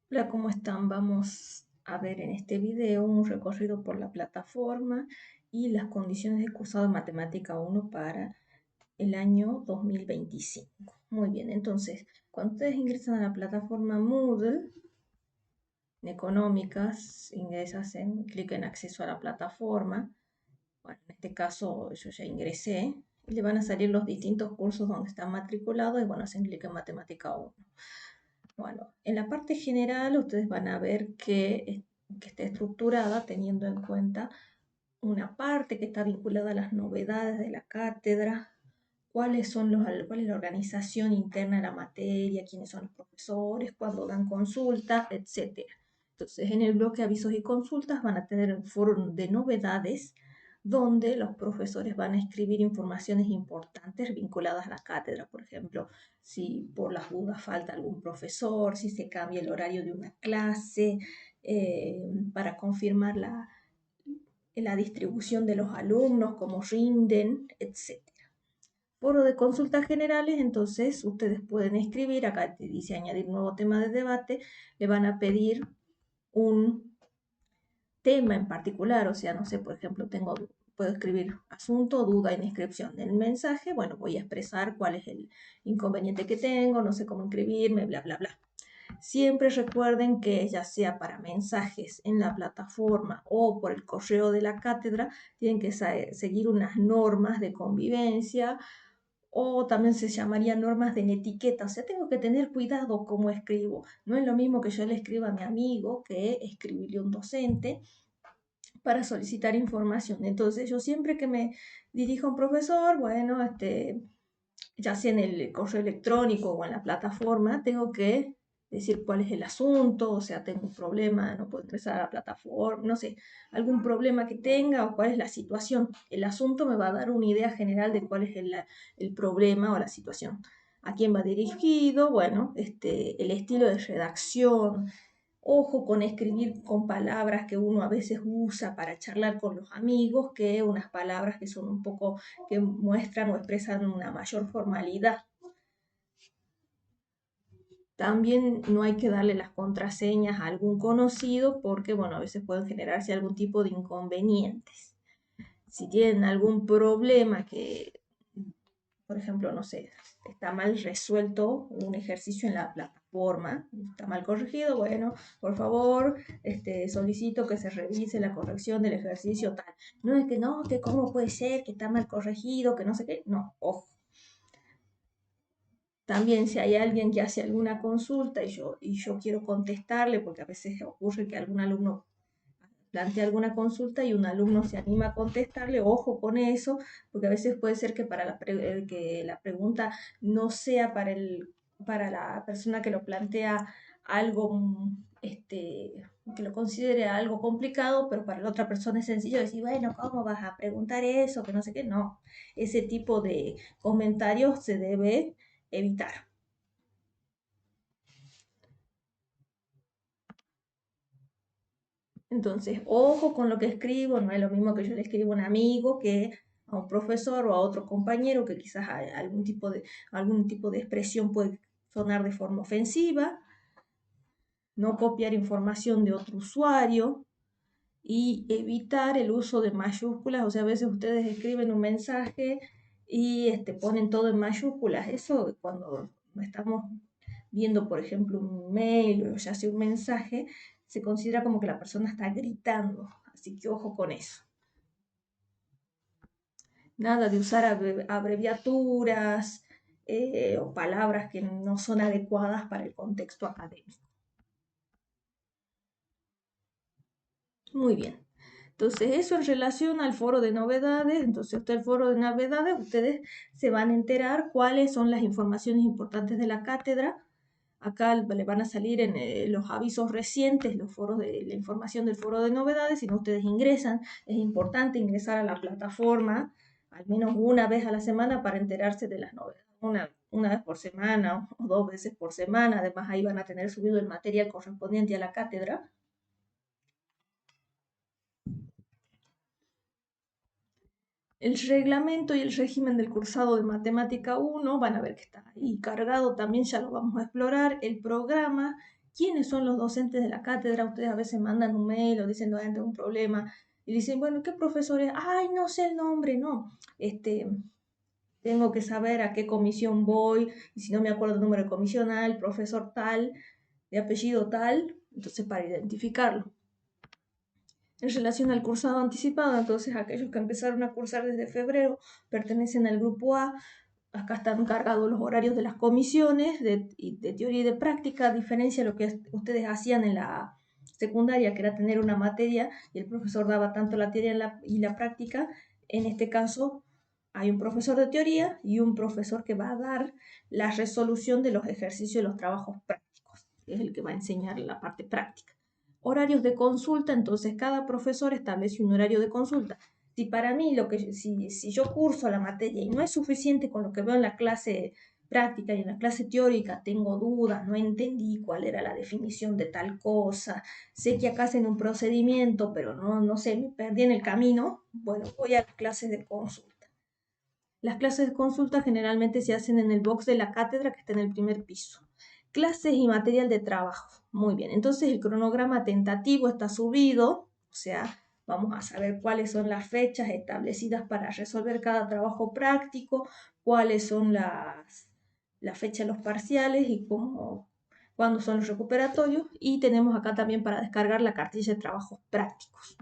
Hola, ¿cómo están? Vamos a ver en este video un recorrido por la plataforma y las condiciones de cursado de Matemática 1 para el año 2025. Muy bien, entonces, cuando ustedes ingresan a la plataforma Moodle, en Económicas, hacen clic en Acceso a la plataforma. Bueno, en este caso yo ya ingresé y le van a salir los distintos cursos donde están matriculados y bueno, hacen clic en Matemática 1. Bueno, en la parte general ustedes van a ver que está estructurada teniendo en cuenta una parte que está vinculada a las novedades de la cátedra, cuál es la organización interna de la materia, quiénes son los profesores, cuándo dan consulta, etcétera. Entonces, en el bloque avisos y consultas van a tener un foro de novedades donde los profesores van a escribir informaciones importantes vinculadas a la cátedra, por ejemplo, si por las dudas falta algún profesor, si se cambia el horario de una clase, para confirmar la distribución de los alumnos, cómo rinden, etc. Foro de consultas generales, entonces ustedes pueden escribir, acá te dice añadir nuevo tema de debate, le van a pedir un tema en particular, o sea, no sé, por ejemplo, puedo escribir asunto, duda en inscripción del mensaje, bueno, voy a expresar cuál es el inconveniente que tengo, no sé cómo inscribirme, bla, bla, bla. Siempre recuerden que ya sea para mensajes en la plataforma o por el correo de la cátedra, tienen que seguir unas normas de convivencia o también se llamaría normas de etiqueta. O sea, tengo que tener cuidado cómo escribo. No es lo mismo que yo le escriba a mi amigo que escribirle a un docente para solicitar información. Entonces, yo siempre que me dirijo a un profesor, bueno, ya sea en el correo electrónico o en la plataforma, tengo que decir cuál es el asunto, o sea, tengo un problema, no puedo ingresar a la plataforma, no sé, algún problema que tenga o cuál es la situación. El asunto me va a dar una idea general de cuál es el problema o la situación. ¿A quién va dirigido? Bueno, el estilo de redacción, ojo con escribir con palabras que uno a veces usa para charlar con los amigos, que unas palabras que son un poco, que muestran o expresan una mayor formalidad. También no hay que darle las contraseñas a algún conocido porque, bueno, a veces pueden generarse algún tipo de inconvenientes. Si tienen algún problema que, por ejemplo, no sé, está mal resuelto un ejercicio en la plataforma, está mal corregido, bueno, por favor, solicito que se revise la corrección del ejercicio tal. No es que no, que cómo puede ser, que está mal corregido, que no sé qué, no, ojo. También si hay alguien que hace alguna consulta y yo quiero contestarle, porque a veces ocurre que algún alumno plantea alguna consulta y un alumno se anima a contestarle, ojo con eso, porque a veces puede ser que que la pregunta no sea para la persona que lo plantea algo, que lo considere algo complicado, pero para la otra persona es sencillo decir, bueno, ¿cómo vas a preguntar eso? Que no sé qué, no. Ese tipo de comentarios se debe evitar. Entonces, ojo con lo que escribo, no es lo mismo que yo le escribo a un amigo que a un profesor o a otro compañero que quizás algún tipo de expresión puede sonar de forma ofensiva, no copiar información de otro usuario y evitar el uso de mayúsculas, o sea, a veces ustedes escriben un mensaje y ponen todo en mayúsculas, eso cuando estamos viendo, por ejemplo, un mail o ya sea un mensaje, se considera como que la persona está gritando. Así que ojo con eso. Nada de usar abreviaturas o palabras que no son adecuadas para el contexto académico. Muy bien. Entonces, eso en relación al foro de novedades. Entonces, el foro de novedades, ustedes se van a enterar cuáles son las informaciones importantes de la cátedra. Acá le van a salir en los avisos recientes, los foros de la información del foro de novedades. Si no ustedes ingresan, es importante ingresar a la plataforma al menos una vez a la semana para enterarse de las novedades. Una vez por semana o 2 veces por semana. Además, ahí van a tener subido el material correspondiente a la cátedra. El reglamento y el régimen del cursado de Matemática 1 van a ver que está ahí cargado, también ya lo vamos a explorar. El programa quiénes son los docentes de la cátedra. Ustedes a veces mandan un mail o dicen, no, tengo un problema. Y dicen, bueno, ¿qué profesor es? Ay, no sé el nombre, no. Tengo que saber a qué comisión voy, y si no me acuerdo el número de comisión, el profesor tal, de apellido tal, entonces para identificarlo. En relación al cursado anticipado, entonces aquellos que empezaron a cursar desde febrero pertenecen al grupo A. Acá están cargados los horarios de las comisiones de teoría y de práctica, a diferencia de lo que ustedes hacían en la secundaria, que era tener una materia y el profesor daba tanto la teoría y la práctica. En este caso hay un profesor de teoría y un profesor que va a dar la resolución de los ejercicios y los trabajos prácticos, es el que va a enseñar la parte práctica. Horarios de consulta, entonces cada profesor establece un horario de consulta. Si para mí si yo curso la materia y no es suficiente con lo que veo en la clase práctica y en la clase teórica, tengo dudas, no entendí cuál era la definición de tal cosa, sé que acá hacen un procedimiento, pero no sé, me perdí en el camino, bueno, voy a las clases de consulta. Las clases de consulta generalmente se hacen en el box de la cátedra que está en el primer piso. Clases y material de trabajo. Muy bien, entonces el cronograma tentativo está subido, o sea, vamos a saber cuáles son las fechas establecidas para resolver cada trabajo práctico, cuáles son las fechas de los parciales y cuándo son los recuperatorios. Y tenemos acá también para descargar la cartilla de trabajos prácticos.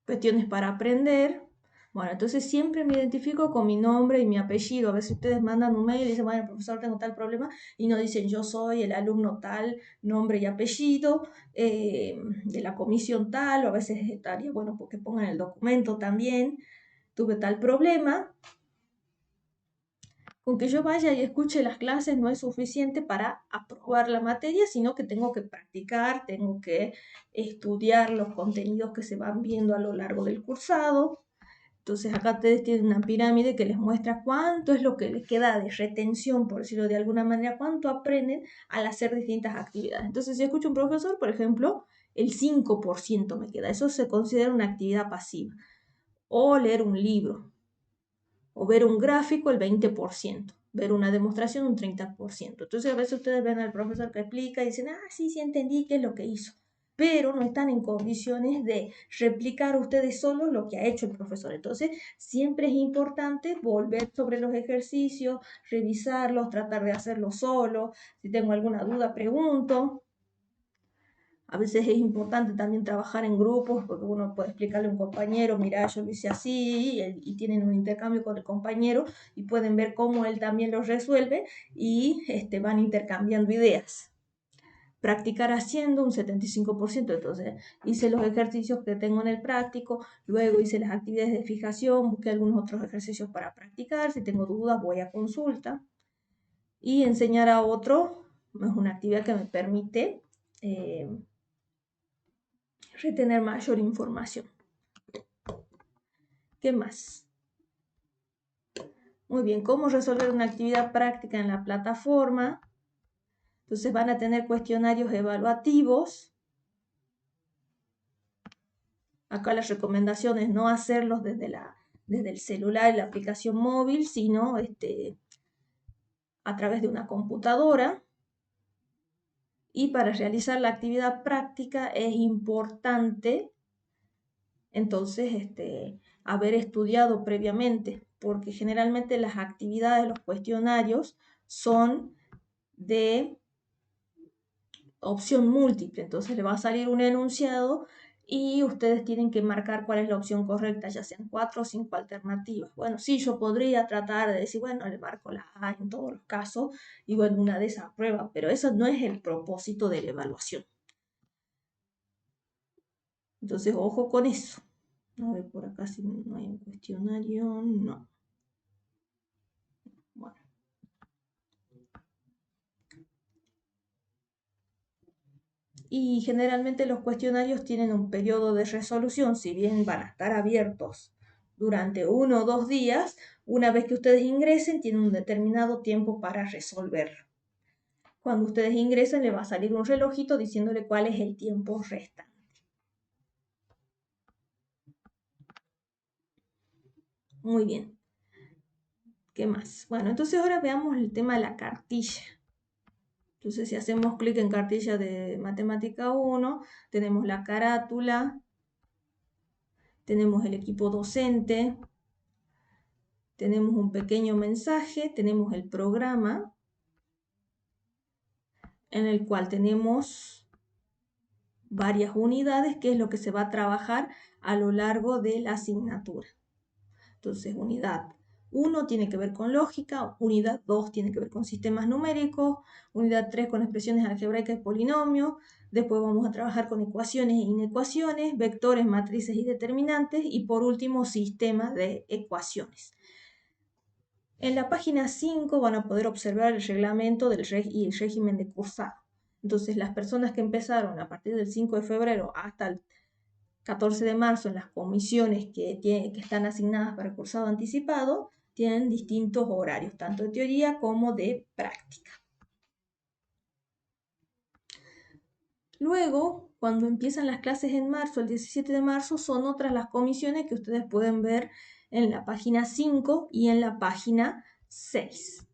Cuestiones para aprender. Bueno, entonces siempre me identifico con mi nombre y mi apellido. A veces ustedes mandan un mail y dicen, bueno, profesor, tengo tal problema, y no dicen yo soy el alumno tal, nombre y apellido, de la comisión tal, o a veces estaría bueno porque pongan el documento también, tuve tal problema. Con que yo vaya y escuche las clases no es suficiente para aprobar la materia, sino que tengo que practicar, tengo que estudiar los contenidos que se van viendo a lo largo del cursado. Entonces acá ustedes tienen una pirámide que les muestra cuánto es lo que les queda de retención, por decirlo de alguna manera, cuánto aprenden al hacer distintas actividades. Entonces si escucho un profesor, por ejemplo, el 5% me queda. Eso se considera una actividad pasiva. O leer un libro. O ver un gráfico, el 20%. Ver una demostración, un 30%. Entonces a veces ustedes ven al profesor que explica y dicen, sí, sí entendí qué es lo que hizo. Pero no están en condiciones de replicar ustedes solos lo que ha hecho el profesor. Entonces, siempre es importante volver sobre los ejercicios, revisarlos, tratar de hacerlos solo. Si tengo alguna duda, pregunto. A veces es importante también trabajar en grupos, porque uno puede explicarle a un compañero, mira, yo lo hice así, y tienen un intercambio con el compañero y pueden ver cómo él también lo resuelve y van intercambiando ideas. Practicar haciendo un 75%, entonces hice los ejercicios que tengo en el práctico, luego hice las actividades de fijación, busqué algunos otros ejercicios para practicar, si tengo dudas voy a consulta. Y enseñar a otro es una actividad que me permite retener mayor información. ¿Qué más? Muy bien, ¿cómo resolver una actividad práctica en la plataforma? Entonces van a tener cuestionarios evaluativos. Acá las recomendaciones no hacerlos desde el celular y la aplicación móvil, sino a través de una computadora. Y para realizar la actividad práctica es importante entonces haber estudiado previamente, porque generalmente las actividades, los cuestionarios son de opción múltiple, entonces le va a salir un enunciado y ustedes tienen que marcar cuál es la opción correcta, ya sean 4 o 5 alternativas. Bueno, sí, yo podría tratar de decir, bueno, le marco la A en todos los casos y bueno, una de esas pruebas, pero eso no es el propósito de la evaluación. Entonces, ojo con eso. A ver, por acá si no hay un cuestionario, no. Bueno. Y generalmente los cuestionarios tienen un periodo de resolución, si bien van a estar abiertos durante 1 o 2 días, una vez que ustedes ingresen tienen un determinado tiempo para resolverlo. Cuando ustedes ingresen le va a salir un relojito diciéndole cuál es el tiempo restante. Muy bien. ¿Qué más? Bueno, entonces ahora veamos el tema de la cartilla. Entonces, si hacemos clic en cartilla de Matemática 1, tenemos la carátula, tenemos el equipo docente, tenemos un pequeño mensaje, tenemos el programa, en el cual tenemos varias unidades, que es lo que se va a trabajar a lo largo de la asignatura. Entonces, unidad 1 tiene que ver con lógica, unidad 2 tiene que ver con sistemas numéricos, unidad 3 con expresiones algebraicas y polinomios, después vamos a trabajar con ecuaciones e inecuaciones, vectores, matrices y determinantes, y por último, sistemas de ecuaciones. En la página 5 van a poder observar el reglamento y el régimen de cursado. Entonces, las personas que empezaron a partir del 5 de febrero hasta el 14 de marzo en las comisiones que están asignadas para el cursado anticipado, tienen distintos horarios, tanto de teoría como de práctica. Luego, cuando empiezan las clases en marzo, el 17 de marzo, son otras las comisiones que ustedes pueden ver en la página 5 y en la página 6.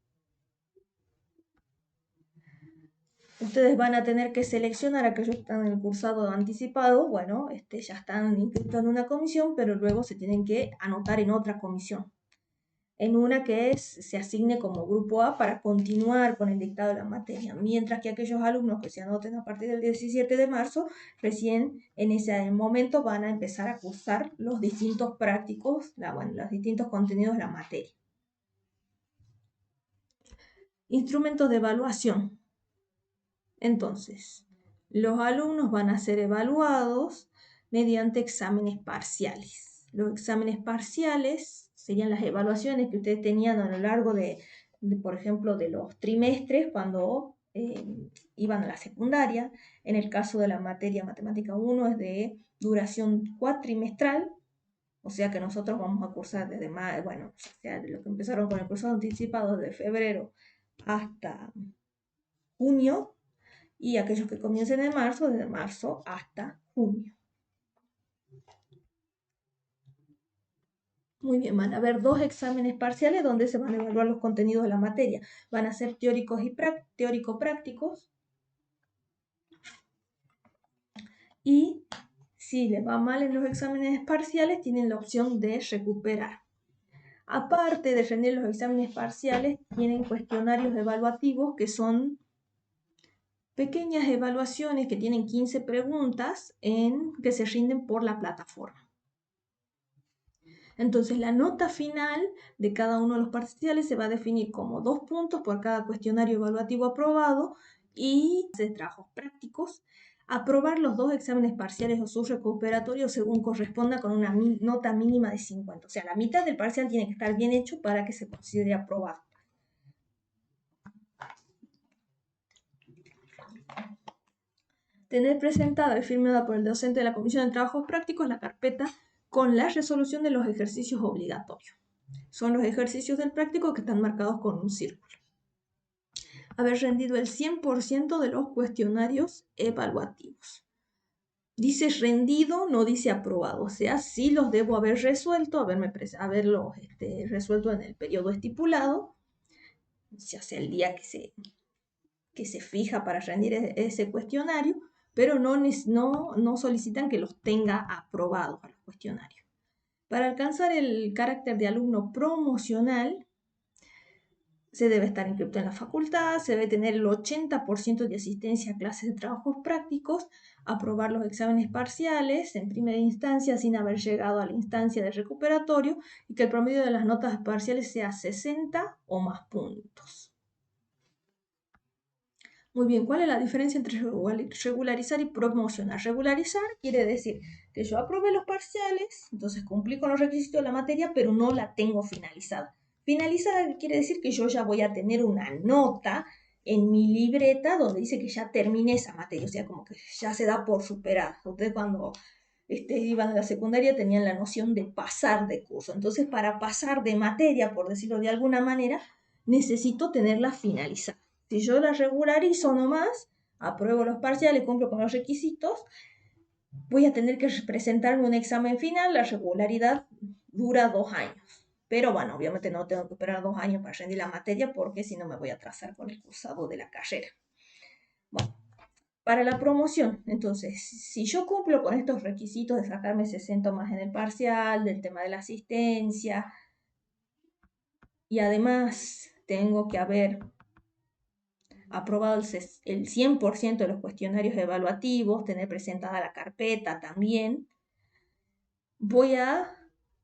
Ustedes van a tener que seleccionar a aquellos que están en el cursado anticipado. Bueno, ya están inscritos en una comisión, pero luego se tienen que anotar en otra comisión. En una que se asigne como grupo A para continuar con el dictado de la materia, mientras que aquellos alumnos que se anoten a partir del 17 de marzo, recién en ese momento van a empezar a cursar los distintos prácticos, los distintos contenidos de la materia. Instrumentos de evaluación. Entonces, los alumnos van a ser evaluados mediante exámenes parciales. Los exámenes parciales serían las evaluaciones que ustedes tenían a lo largo por ejemplo, de los trimestres cuando iban a la secundaria. En el caso de la materia Matemática 1 es de duración cuatrimestral, o sea que nosotros vamos a cursar desde o sea, lo que empezaron con el cursado anticipado de febrero hasta junio, y aquellos que comiencen en marzo, desde marzo hasta junio. Muy bien, van a haber 2 exámenes parciales donde se van a evaluar los contenidos de la materia. Van a ser teóricos y teórico-prácticos. Y si les va mal en los exámenes parciales, tienen la opción de recuperar. Aparte de rendir los exámenes parciales, tienen cuestionarios evaluativos que son pequeñas evaluaciones que tienen 15 preguntas que se rinden por la plataforma. Entonces, la nota final de cada uno de los parciales se va a definir como 2 puntos por cada cuestionario evaluativo aprobado y de trabajos prácticos. Aprobar los 2 exámenes parciales o sus recuperatorios según corresponda con una nota mínima de 50. O sea, la mitad del parcial tiene que estar bien hecho para que se considere aprobado. Tener presentada y firmada por el docente de la Comisión de Trabajos Prácticos la carpeta con la resolución de los ejercicios obligatorios. Son los ejercicios del práctico que están marcados con un círculo. Haber rendido el 100% de los cuestionarios evaluativos. Dice rendido, no dice aprobado. O sea, sí los debo haber resuelto, haberlos resuelto en el periodo estipulado, ya sea el día que se fija para rendir ese cuestionario, pero no solicitan que los tenga aprobados a los cuestionarios. Para alcanzar el carácter de alumno promocional, se debe estar inscrito en la facultad, se debe tener el 80% de asistencia a clases de trabajos prácticos, aprobar los exámenes parciales en primera instancia sin haber llegado a la instancia de recuperatorio y que el promedio de las notas parciales sea 60 o más puntos. Muy bien, ¿cuál es la diferencia entre regularizar y promocionar? Regularizar quiere decir que yo aprobé los parciales, entonces cumplí con los requisitos de la materia, pero no la tengo finalizada. Finalizada quiere decir que yo ya voy a tener una nota en mi libreta donde dice que ya terminé esa materia, o sea, como que ya se da por superada. Ustedes cuando iban a la secundaria tenían la noción de pasar de curso. Entonces, para pasar de materia, por decirlo de alguna manera, necesito tenerla finalizada. Si yo la regularizo nomás, apruebo los parciales, cumplo con los requisitos, voy a tener que presentarme un examen final. La regularidad dura 2 años. Pero bueno, obviamente no tengo que esperar 2 años para rendir la materia porque si no me voy a atrasar con el cursado de la carrera. Bueno, para la promoción, entonces, si yo cumplo con estos requisitos de sacarme 60 más en el parcial, del tema de la asistencia, y además tengo que haber aprobado el 100% de los cuestionarios evaluativos, tener presentada la carpeta también, voy a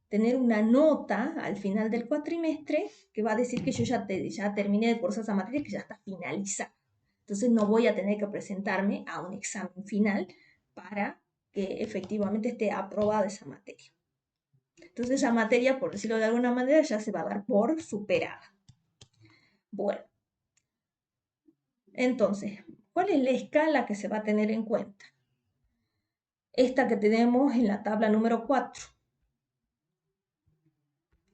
tener una nota al final del cuatrimestre que va a decir que yo ya terminé de cursar esa materia, que ya está finalizada. Entonces no voy a tener que presentarme a un examen final para que efectivamente esté aprobada esa materia. Entonces esa materia, por decirlo de alguna manera, ya se va a dar por superada. Bueno, entonces, ¿cuál es la escala que se va a tener en cuenta? Esta que tenemos en la tabla número 4.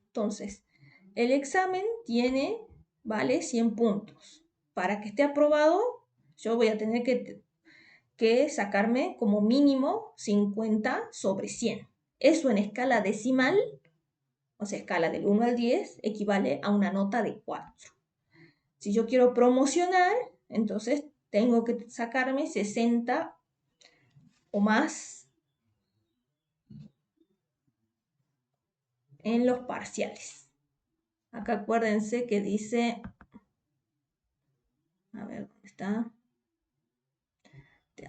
Entonces, el examen vale 100 puntos. Para que esté aprobado, yo voy a tener que sacarme como mínimo 50 sobre 100. Eso en escala decimal, o sea, escala del 1 al 10, equivale a una nota de 4. Si yo quiero promocionar, entonces tengo que sacarme 60 o más en los parciales. Acá acuérdense que dice, a ver, ¿dónde está?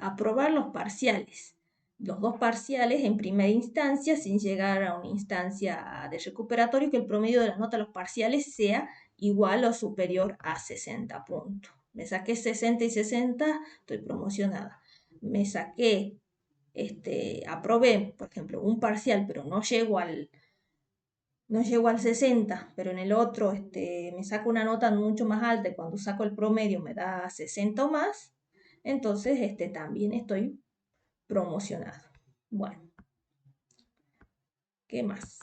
Aprobar los parciales. Los dos parciales en primera instancia, sin llegar a una instancia de recuperatorio, que el promedio de la nota de los parciales sea igual o superior a 60 puntos. Me saqué 60 y 60, estoy promocionada. Me saqué, aprobé, por ejemplo, un parcial, pero no llego al 60, pero en el otro me saco una nota mucho más alta y cuando saco el promedio me da 60 o más, entonces también estoy promocionado. Bueno, ¿qué más?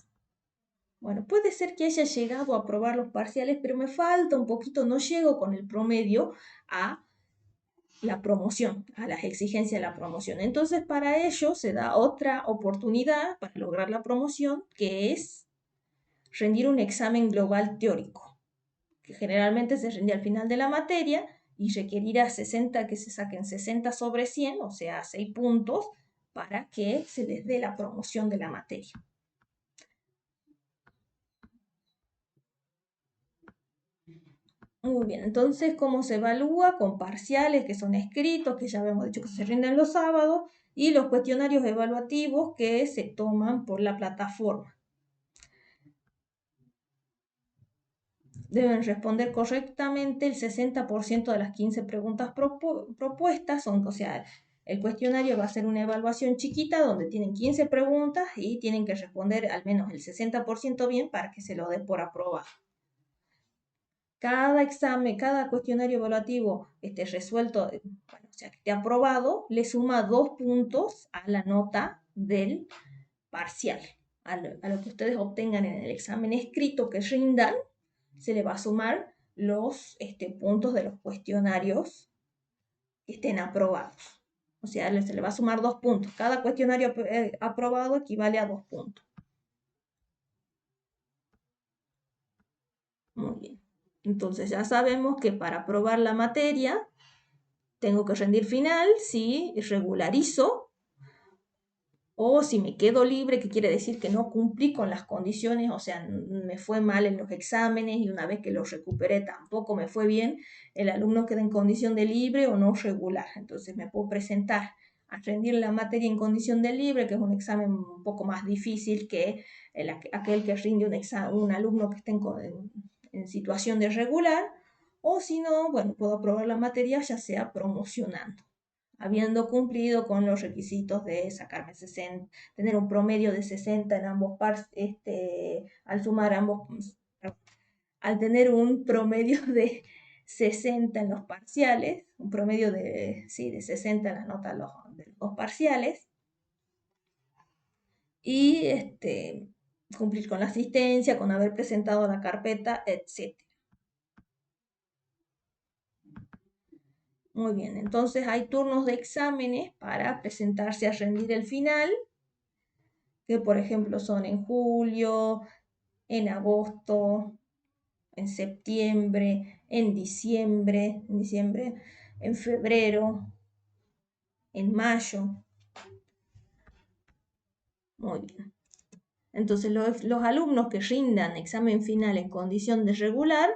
Bueno, puede ser que haya llegado a aprobar los parciales, pero me falta un poquito, no llego con el promedio a la promoción, a las exigencias de la promoción. Entonces, para ello se da otra oportunidad para lograr la promoción, que es rendir un examen global teórico, que generalmente se rinde al final de la materia y requerirá que se saquen 60 sobre 100, o sea, 6 puntos, para que se les dé la promoción de la materia. Muy bien, entonces, ¿cómo se evalúa? Con parciales que son escritos, que ya habíamos dicho que se rinden los sábados, y los cuestionarios evaluativos que se toman por la plataforma. Deben responder correctamente el 60% de las 15 preguntas propuestas, o sea, el cuestionario va a ser una evaluación chiquita donde tienen 15 preguntas y tienen que responder al menos el 60% bien para que se lo dé por aprobado. Cada examen, cada cuestionario evaluativo resuelto, bueno, o sea, que esté aprobado, le suma 2 puntos a la nota del parcial. A lo que ustedes obtengan en el examen escrito que rindan, se le va a sumar los puntos de los cuestionarios que estén aprobados. O sea, se le va a sumar 2 puntos. Cada cuestionario aprobado equivale a 2 puntos. Muy bien. Entonces ya sabemos que para aprobar la materia tengo que rendir final si regularizo o si me quedo libre, que quiere decir que no cumplí con las condiciones, o sea, me fue mal en los exámenes y una vez que los recuperé tampoco me fue bien, el alumno queda en condición de libre o no regular. Entonces me puedo presentar a rendir la materia en condición de libre, que es un examen un poco más difícil que aquel que rinde un alumno que esté en situación de regular, o si no, bueno, puedo aprobar la materia ya sea promocionando, habiendo cumplido con los requisitos de sacarme 60, tener un promedio de 60 en ambos al sumar ambos, al tener un promedio de 60 en los parciales, un promedio de 60 en las notas de los dos parciales, y cumplir con la asistencia, con haber presentado la carpeta, etc. Muy bien, entonces hay turnos de exámenes para presentarse a rendir el final, que por ejemplo son en julio, en agosto, en septiembre, en febrero, en mayo. Muy bien. Entonces los alumnos que rindan examen final en condición de regular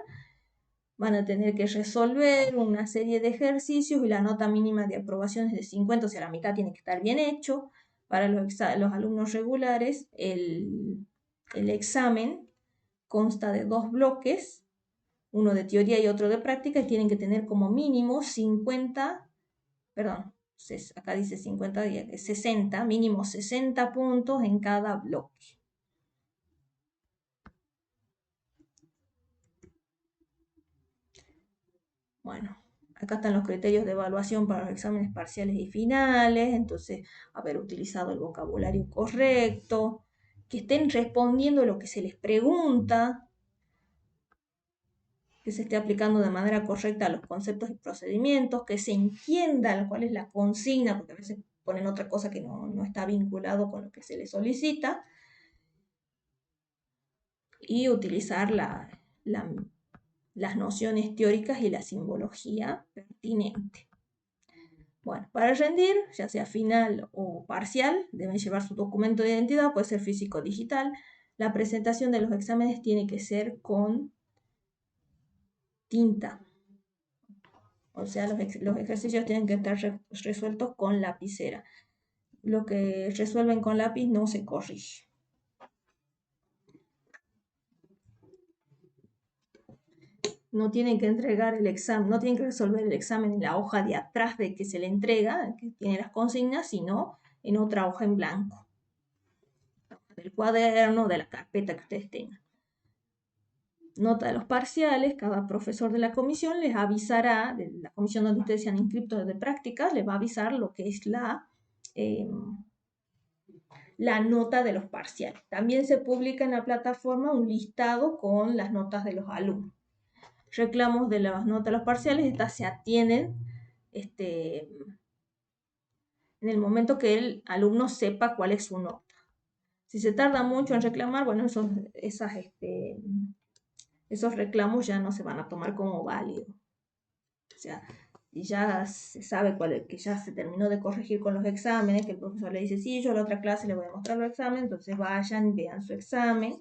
van a tener que resolver una serie de ejercicios y la nota mínima de aprobación es de 50, o sea, la mitad tiene que estar bien hecho. Para los alumnos regulares, el examen consta de 2 bloques, uno de teoría y otro de práctica, y tienen que tener como mínimo 50, perdón, acá dice 50, 60, mínimo 60 puntos en cada bloque. Bueno, acá están los criterios de evaluación para los exámenes parciales y finales, entonces haber utilizado el vocabulario correcto, que estén respondiendo lo que se les pregunta, que se esté aplicando de manera correcta los conceptos y procedimientos, que se entienda cuál es la consigna, porque a veces ponen otra cosa que no está vinculado con lo que se les solicita, y utilizar las nociones teóricas y la simbología pertinente. Bueno, para rendir, ya sea final o parcial, deben llevar su documento de identidad, puede ser físico o digital. La presentación de los exámenes tiene que ser con tinta. O sea, los ejercicios tienen que estar resueltos con lapicera. Lo que resuelven con lápiz no se corrige. No tienen que entregar el examen, no tienen que resolver el examen en la hoja de atrás de que se le entrega, que tiene las consignas, sino en otra hoja en blanco, del cuaderno, de la carpeta que ustedes tengan. Nota de los parciales, cada profesor de la comisión les avisará, de la comisión donde ustedes se han inscrito de prácticas, les va a avisar lo que es la nota de los parciales. También se publica en la plataforma un listado con las notas de los alumnos. Reclamos de las notas de los parciales, estas se atienden en el momento que el alumno sepa cuál es su nota. Si se tarda mucho en reclamar, bueno, esos reclamos ya no se van a tomar como válidos. O sea, y ya se sabe que ya se terminó de corregir con los exámenes, que el profesor le dice, sí, yo a la otra clase le voy a mostrar los exámenes, entonces vayan, vean su examen,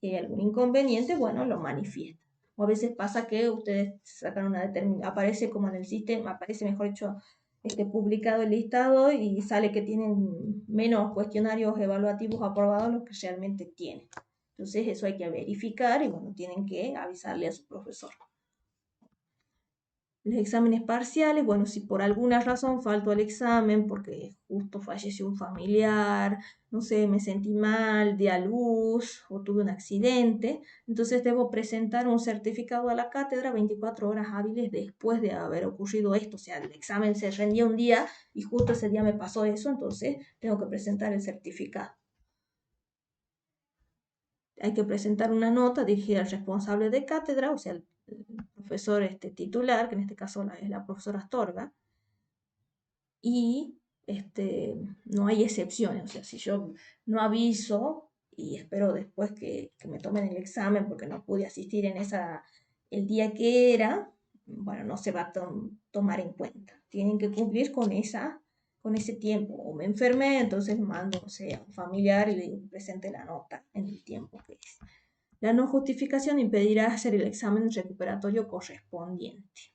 si hay algún inconveniente, bueno, lo manifiestan. O a veces pasa que ustedes sacan una determinada, aparece como en el sistema, aparece mejor dicho, publicado el listado y sale que tienen menos cuestionarios evaluativos aprobados de los que realmente tienen. Entonces eso hay que verificar y bueno, tienen que avisarle a su profesor. Los exámenes parciales, bueno, si por alguna razón falto al examen porque justo falleció un familiar, no sé, me sentí mal, di a luz o tuve un accidente, entonces debo presentar un certificado a la cátedra 24 horas hábiles después de haber ocurrido esto. O sea, el examen se rendía un día y justo ese día me pasó eso, entonces tengo que presentar el certificado. Hay que presentar una nota dirigida al responsable de cátedra, o sea, el profesor titular, que en este caso es la profesora Astorga, y no hay excepciones. O sea, si yo no aviso y espero después que me tomen el examen porque no pude asistir el día que era, bueno, no se va a tomar en cuenta. Tienen que cumplir con ese tiempo. O me enfermé, entonces mando, a un familiar y le digo que presente la nota en el tiempo que es. La no justificación impedirá hacer el examen recuperatorio correspondiente.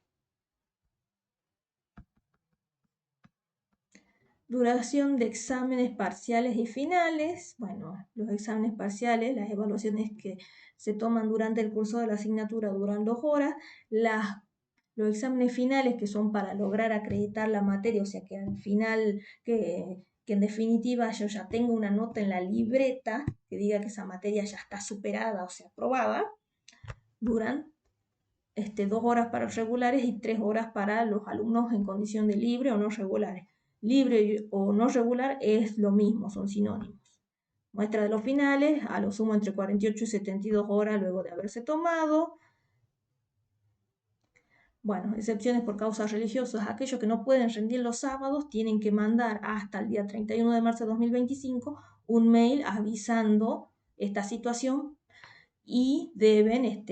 Duración de exámenes parciales y finales. Bueno, los exámenes parciales, las evaluaciones que se toman durante el curso de la asignatura duran 2 horas. Los exámenes finales que son para lograr acreditar la materia, o sea que al final, que en definitiva yo ya tengo una nota en la libreta que diga que esa materia ya está superada, o sea, aprobada, duran 2 horas para los regulares y 3 horas para los alumnos en condición de libre o no regulares. Libre o no regular es lo mismo, son sinónimos. Muestra de los finales, a lo sumo entre 48 y 72 horas luego de haberse tomado. Bueno, excepciones por causas religiosas. Aquellos que no pueden rendir los sábados tienen que mandar hasta el día 31 de marzo de 2025 un mail avisando esta situación y deben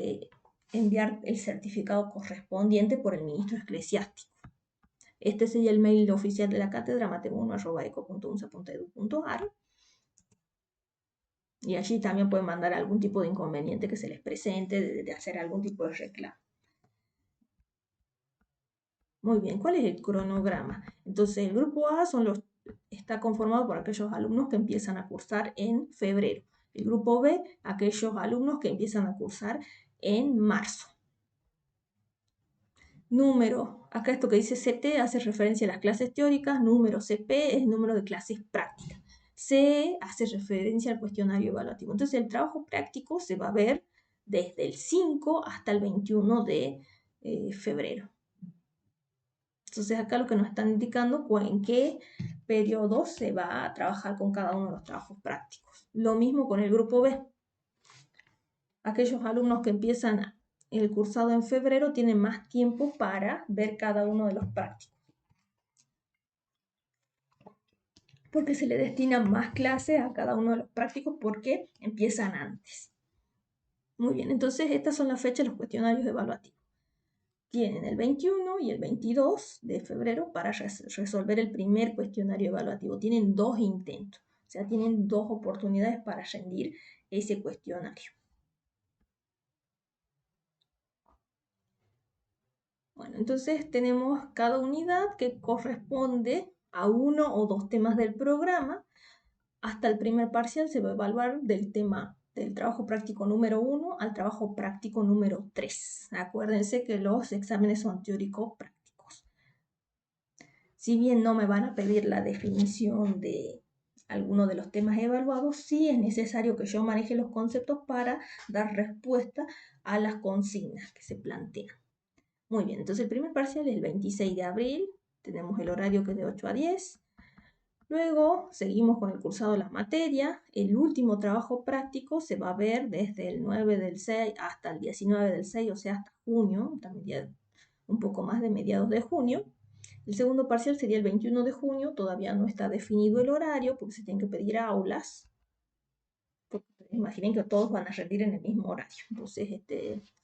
enviar el certificado correspondiente por el ministro eclesiástico. Este sería el mail oficial de la cátedra, mate1@eco.unsa.edu.ar. Y allí también pueden mandar algún tipo de inconveniente que se les presente, de hacer algún tipo de reclamo. Muy bien, ¿cuál es el cronograma? Entonces, el grupo A está conformado por aquellos alumnos que empiezan a cursar en febrero. El grupo B, aquellos alumnos que empiezan a cursar en marzo. Número, acá esto que dice CT hace referencia a las clases teóricas, número CP es número de clases prácticas. C hace referencia al cuestionario evaluativo. Entonces el trabajo práctico se va a ver desde el 5 hasta el 21 de febrero. Entonces acá lo que nos están indicando en qué periodo se va a trabajar con cada uno de los trabajos prácticos. Lo mismo con el grupo B. Aquellos alumnos que empiezan el cursado en febrero tienen más tiempo para ver cada uno de los prácticos, porque se le destina más clases a cada uno de los prácticos porque empiezan antes. Muy bien, entonces estas son las fechas de los cuestionarios evaluativos. Tienen el 21 y el 22 de febrero para resolver el primer cuestionario evaluativo. Tienen 2 intentos, o sea, tienen 2 oportunidades para rendir ese cuestionario. Bueno, entonces tenemos cada unidad que corresponde a 1 o 2 temas del programa. Hasta el primer parcial se va a evaluar del tema del trabajo práctico número 1 al trabajo práctico número 3. Acuérdense que los exámenes son teóricos prácticos. Si bien no me van a pedir la definición de alguno de los temas evaluados, sí es necesario que yo maneje los conceptos para dar respuesta a las consignas que se plantean. Muy bien, entonces el primer parcial es el 26 de abril, tenemos el horario que es de 8 a 10. Luego seguimos con el cursado de las materias. El último trabajo práctico se va a ver desde el 9 del 6 hasta el 19 del 6, o sea, hasta junio, un poco más de mediados de junio. El segundo parcial sería el 21 de junio, todavía no está definido el horario porque se tienen que pedir aulas. Imaginen que todos van a rendir en el mismo horario, entonces se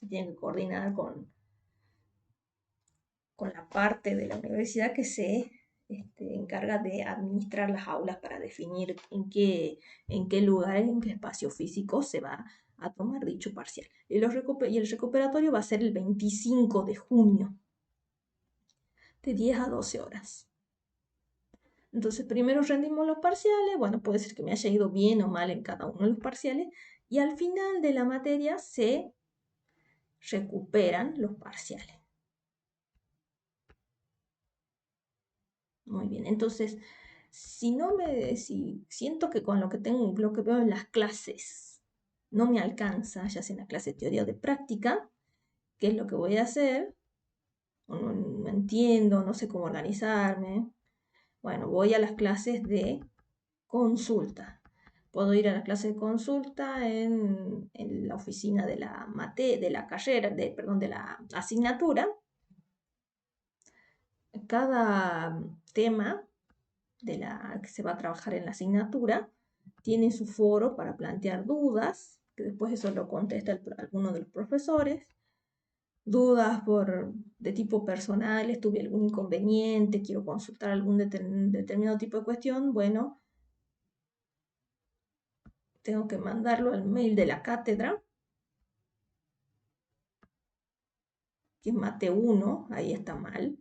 tienen que coordinar con la parte de la universidad que se encarga de administrar las aulas para definir en qué lugar, en qué espacio físico se va a tomar dicho parcial. Y el recuperatorio va a ser el 25 de junio, de 10 a 12 horas. Entonces, primero rendimos los parciales, bueno, puede ser que me haya ido bien o mal en cada uno de los parciales, y al final de la materia se recuperan los parciales. Muy bien, entonces, si siento que con lo que tengo, lo que veo en las clases no me alcanza, ya sea en la clase de teoría o de práctica, ¿qué es lo que voy a hacer? O no entiendo, no sé cómo organizarme. Bueno, voy a las clases de consulta. Puedo ir a las clases de consulta en la oficina de la carrera, de la asignatura. Cada tema que se va a trabajar en la asignatura tiene su foro para plantear dudas, que después eso lo contesta alguno de los profesores. Dudas de tipo personal, tuve algún inconveniente, quiero consultar algún determinado tipo de cuestión, bueno, tengo que mandarlo al mail de la cátedra, que es mate1, ahí está mal,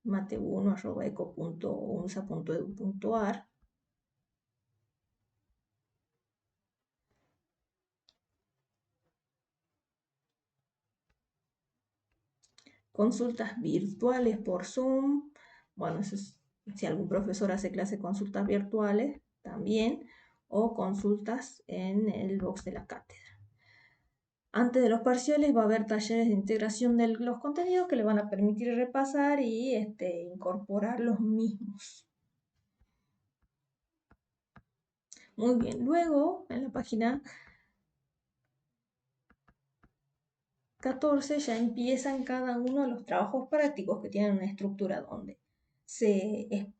mate1@eco.unsa.edu.ar. Consultas virtuales por Zoom, bueno, si algún profesor hace clase de consultas virtuales también, o consultas en el box de la cátedra. Antes de los parciales va a haber talleres de integración de los contenidos que le van a permitir repasar y incorporar los mismos. Muy bien, luego en la página 14 ya empiezan cada uno de los trabajos prácticos que tienen una estructura donde se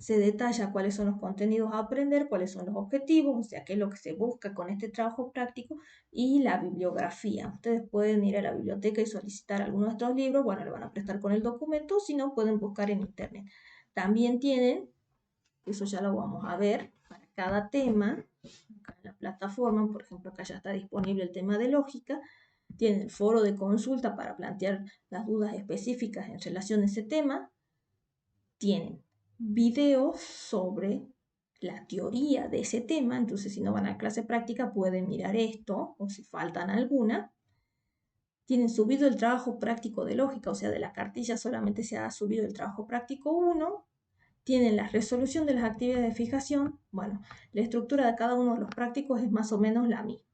se detalla cuáles son los contenidos a aprender, cuáles son los objetivos, o sea, qué es lo que se busca con este trabajo práctico, y la bibliografía. Ustedes pueden ir a la biblioteca y solicitar alguno de estos libros, bueno, le van a prestar con el documento, si no, pueden buscar en internet. También tienen, eso ya lo vamos a ver, para cada tema, acá en la plataforma, por ejemplo, acá ya está disponible el tema de lógica, tienen el foro de consulta para plantear las dudas específicas en relación a ese tema, tienen videos sobre la teoría de ese tema, entonces si no van a clase práctica pueden mirar esto, o si faltan alguna. Tienen subido el trabajo práctico de lógica, o sea, de la cartilla solamente se ha subido el trabajo práctico 1. Tienen la resolución de las actividades de fijación. Bueno, la estructura de cada uno de los prácticos es más o menos la misma.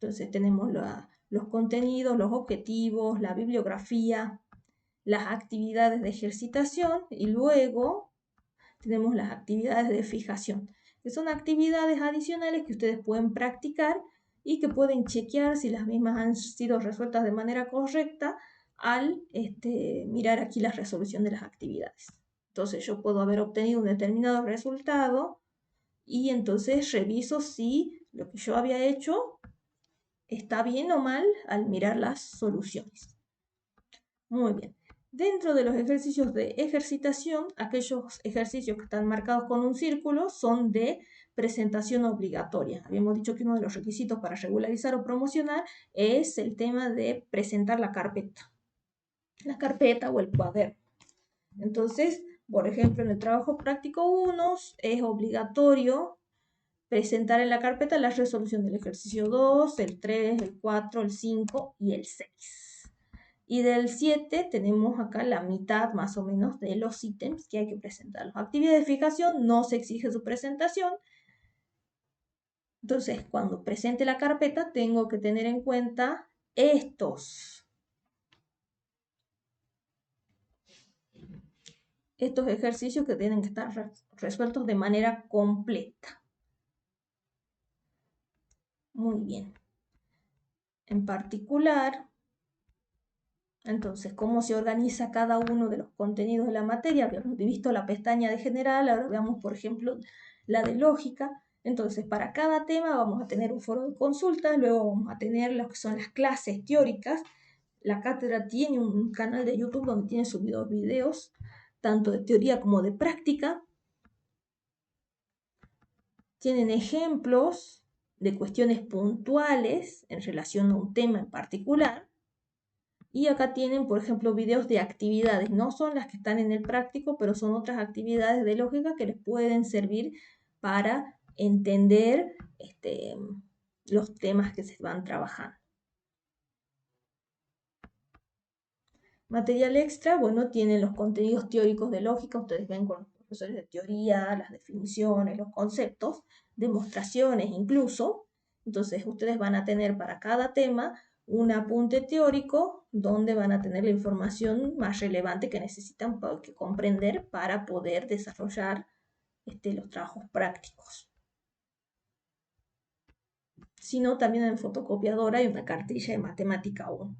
Entonces tenemos los contenidos, los objetivos, la bibliografía, las actividades de ejercitación y luego tenemos las actividades de fijación, que son actividades adicionales que ustedes pueden practicar y que pueden chequear si las mismas han sido resueltas de manera correcta al mirar aquí la resolución de las actividades. Entonces yo puedo haber obtenido un determinado resultado y entonces reviso si lo que yo había hecho está bien o mal al mirar las soluciones. Muy bien. Dentro de los ejercicios de ejercitación, aquellos ejercicios que están marcados con un círculo son de presentación obligatoria. Habíamos dicho que uno de los requisitos para regularizar o promocionar es el tema de presentar la carpeta o el cuaderno. Entonces, por ejemplo, en el trabajo práctico 1 es obligatorio presentar en la carpeta la resolución del ejercicio 2, el 3, el 4, el 5 y el 6. Y del 7 tenemos acá la mitad más o menos de los ítems que hay que presentar. Las actividades de fijación no se exige su presentación. Entonces, cuando presente la carpeta, tengo que tener en cuenta estos ejercicios que tienen que estar resueltos de manera completa. Muy bien. En particular, entonces, ¿cómo se organiza cada uno de los contenidos de la materia? Habíamos visto la pestaña de general, ahora veamos, por ejemplo, la de lógica. Entonces, para cada tema vamos a tener un foro de consulta, luego vamos a tener lo que son las clases teóricas. La cátedra tiene un canal de YouTube donde tiene subidos videos, tanto de teoría como de práctica. Tienen ejemplos de cuestiones puntuales en relación a un tema en particular. Y acá tienen, por ejemplo, videos de actividades. No son las que están en el práctico, pero son otras actividades de lógica que les pueden servir para entender los temas que se van trabajando. Material extra, bueno, tienen los contenidos teóricos de lógica. Ustedes ven con los profesores de teoría, las definiciones, los conceptos, demostraciones incluso. Entonces, ustedes van a tener para cada tema un apunte teórico donde van a tener la información más relevante que necesitan que comprender para poder desarrollar los trabajos prácticos. Sino también en fotocopiadora hay una cartilla de matemática 1.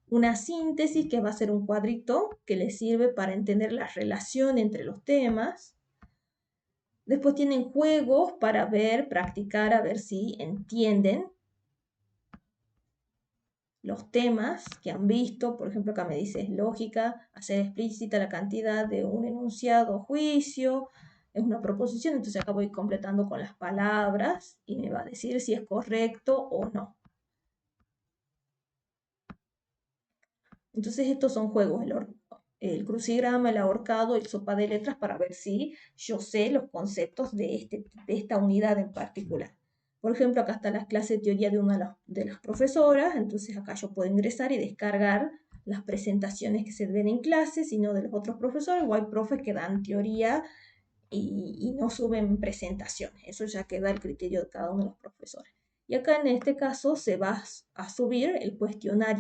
Una síntesis que va a ser un cuadrito que les sirve para entender la relación entre los temas. Después tienen juegos para ver, practicar, a ver si entienden los temas que han visto. Por ejemplo, acá me dice, es lógica, hacer explícita la cantidad de un enunciado o juicio, es una proposición, entonces acá voy completando con las palabras y me va a decir si es correcto o no. Entonces estos son juegos, el crucigrama, el ahorcado, el sopa de letras, para ver si yo sé los conceptos de esta unidad en particular. Por ejemplo, acá está la clase de teoría de una de las profesoras, entonces acá yo puedo ingresar y descargar las presentaciones que se ven en clase, sino de los otros profesores, o hay profes que dan teoría y no suben presentaciones. Eso ya queda al criterio de cada uno de los profesores. Y acá en este caso se va a subir el cuestionario